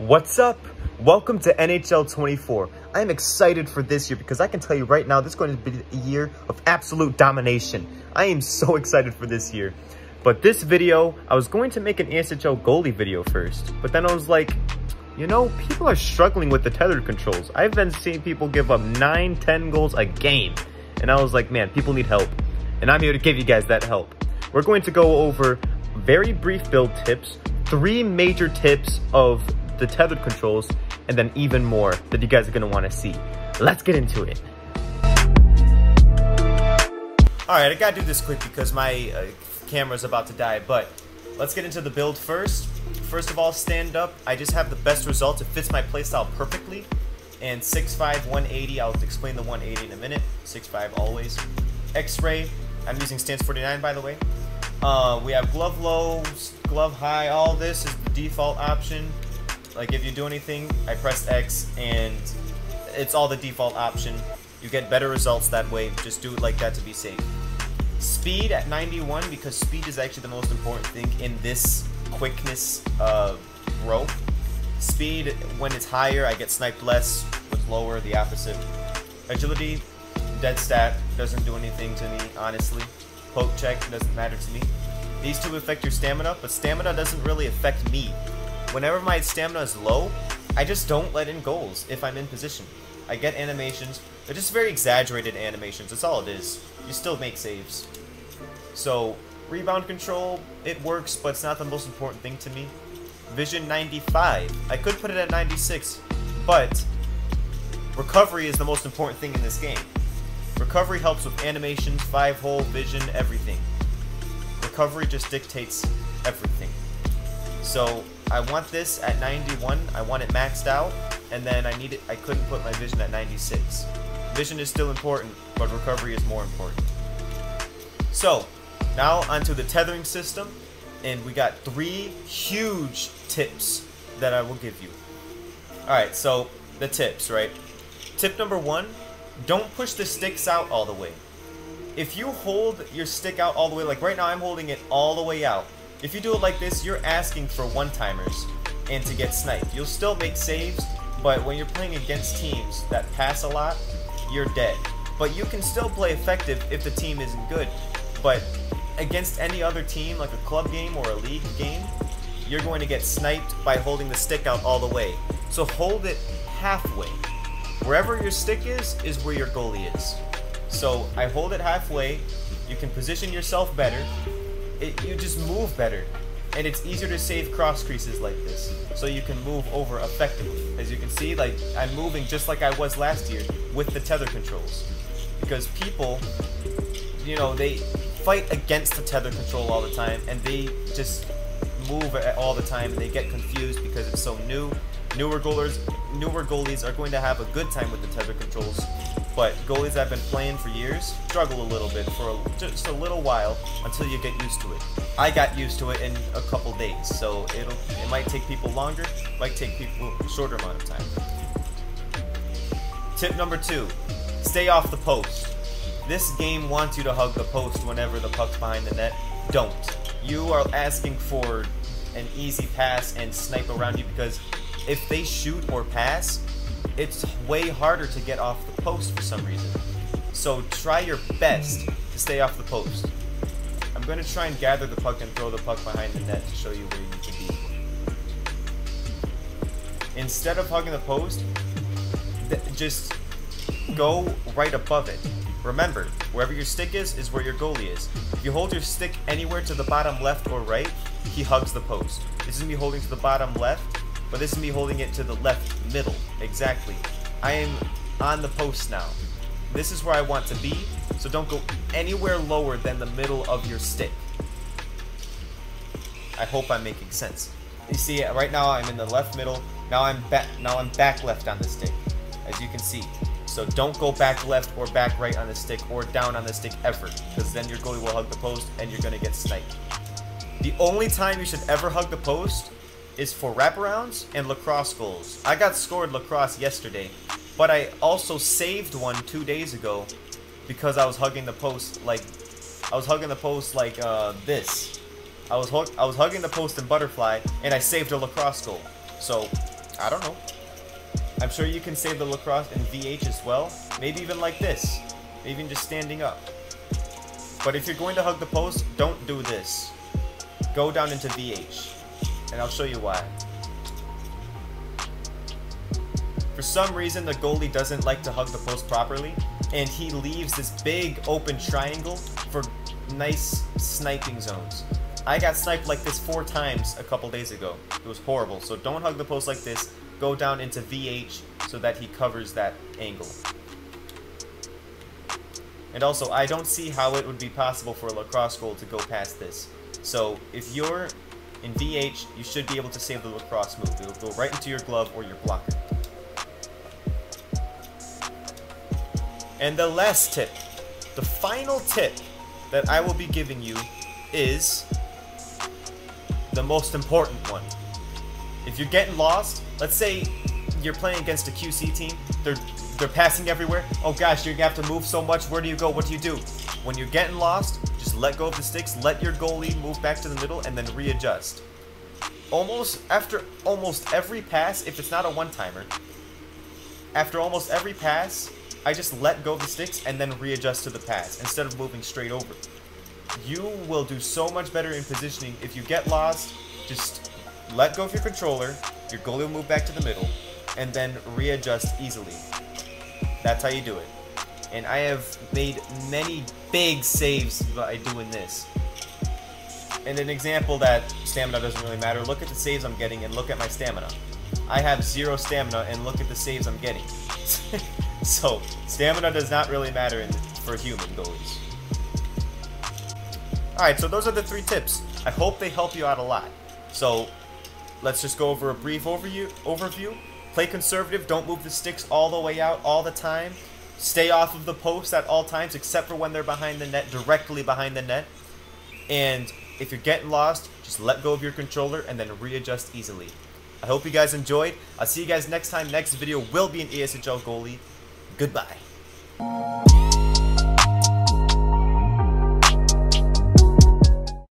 What's up? Welcome to NHL 24. I'm excited for this year because I can tell you right now, this is going to be a year of absolute domination. I am so excited for this year. But this video, I was going to make an NHL goalie video first, but then I was like, you know, people are struggling with the tethered controls. I've been seeing people give up 9-10 goals a game. And I was like, man, people need help. And I'm here to give you guys that help. We're going to go over very brief build tips, 3 major tips of the tethered controls, and then even more that you guys are going to want to see. Let's get into it. Alright, I gotta do this quick because my camera's about to die, but let's get into the build first. First of all, stand up. I just have the best results. It fits my playstyle perfectly. And 6'5", 180. I'll explain the 180 in a minute. 6'5" always. X-ray. I'm using stance 49, by the way. We have glove low, glove high. All this is the default option. Like if you do anything, I press X and it's all the default option. You get better results that way. Just do it like that to be safe. Speed at 91 because speed is actually the most important thing in this quickness row. Speed, when it's higher, I get sniped less. With lower, the opposite. Agility, dead stat, doesn't do anything to me, honestly. Poke check, doesn't matter to me. These two affect your stamina, but stamina doesn't really affect me. Whenever my stamina is low, I just don't let in goals if I'm in position. I get animations. They're just very exaggerated animations. That's all it is. You still make saves. So, rebound control, it works, but it's not the most important thing to me. Vision 95. I could put it at 96, but recovery is the most important thing in this game. Recovery helps with animations, 5-hole, vision, everything. Recovery just dictates everything. So, I want this at 91, I want it maxed out, and then I couldn't put my vision at 96. Vision is still important, but recovery is more important. So, now onto the tethering system, and we got 3 huge tips that I will give you. Alright, so the tips, right? Tip number 1, don't push the sticks out all the way. If you hold your stick out all the way, like right now I'm holding it all the way out. If you do it like this, you're asking for one-timers and to get sniped. You'll still make saves, but when you're playing against teams that pass a lot, you're dead. But you can still play effective if the team isn't good. But against any other team, like a club game or a league game, you're going to get sniped by holding the stick out all the way. So hold it halfway. Wherever your stick is where your goalie is. So I hold it halfway. You can position yourself better. You just move better, and it's easier to save cross creases like this, so you can move over effectively. As you can see, like I'm moving just like I was last year with the tether controls, because people, you know, they fight against the tether control all the time, and they just move all the time, and they get confused because it's so new. Newer goalies are going to have a good time with the tether controls, but goalies that have been playing for years struggle a little bit for just a little while until you get used to it. I got used to it in a couple days, so it might take people longer, might take people a shorter amount of time. Tip number 2, stay off the post. This game wants you to hug the post whenever the puck's behind the net. Don't. You are asking for an easy pass and snipe around you because if they shoot or pass, it's way harder to get off the post for some reason. So try your best to stay off the post. I'm going to try and gather the puck and throw the puck behind the net to show you where you need to be. Instead of hugging the post, just go right above it. Remember, wherever your stick is where your goalie is. If you hold your stick anywhere to the bottom left or right, he hugs the post. This is me holding to the bottom left, but this is me holding it to the left middle. Exactly. I am on the post now. This is where I want to be, so don't go anywhere lower than the middle of your stick. I hope I'm making sense. You see, right now I'm in the left middle. Now I'm back left on the stick, as you can see. So don't go back left or back right on the stick or down on the stick ever, because then your goalie will hug the post and you're gonna get sniped. The only time you should ever hug the post is for wraparounds and lacrosse goals. I got scored lacrosse yesterday, but I also saved one 2 days ago because I was hugging the post like this. I was hugging the post in butterfly, and I saved a lacrosse goal. So I don't know. I'm sure you can save the lacrosse in VH as well. Maybe even like this. Maybe even just standing up. But if you're going to hug the post, don't do this. Go down into VH. And I'll show you why. For some reason, the goalie doesn't like to hug the post properly, and he leaves this big open triangle for nice sniping zones. I got sniped like this 4 times a couple days ago. It was horrible. So don't hug the post like this. Go down into VH so that he covers that angle. And also, I don't see how it would be possible for a lacrosse goal to go past this. So if you're in VH, you should be able to save the lacrosse move. It'll go right into your glove or your blocker. And the last tip, the final tip that I will be giving you is the most important one. If you're getting lost, let's say you're playing against a QC team, they're passing everywhere. Oh gosh, you're gonna have to move so much. Where do you go? What do you do? When you're getting lost, just let go of the sticks, let your goalie move back to the middle, and then readjust. After almost every pass, if it's not a one-timer, after almost every pass, I just let go of the sticks and then readjust to the pass instead of moving straight over. You will do so much better in positioning. If you get lost, just let go of your controller, your goalie will move back to the middle, and then readjust easily. That's how you do it. And I have made many big saves by doing this. And an example that stamina doesn't really matter, look at the saves I'm getting and look at my stamina. I have 0 stamina and look at the saves I'm getting. So, stamina does not really matter for human goalies. Alright, so those are the 3 tips. I hope they help you out a lot. So, let's just go over a brief overview. Play conservative, don't move the sticks all the way out all the time. Stay off of the post at all times except for when they're behind the net, directly behind the net. And if you're getting lost, just let go of your controller and then readjust easily. I hope you guys enjoyed. I'll see you guys next time. Next video will be an ESHL goalie. Goodbye.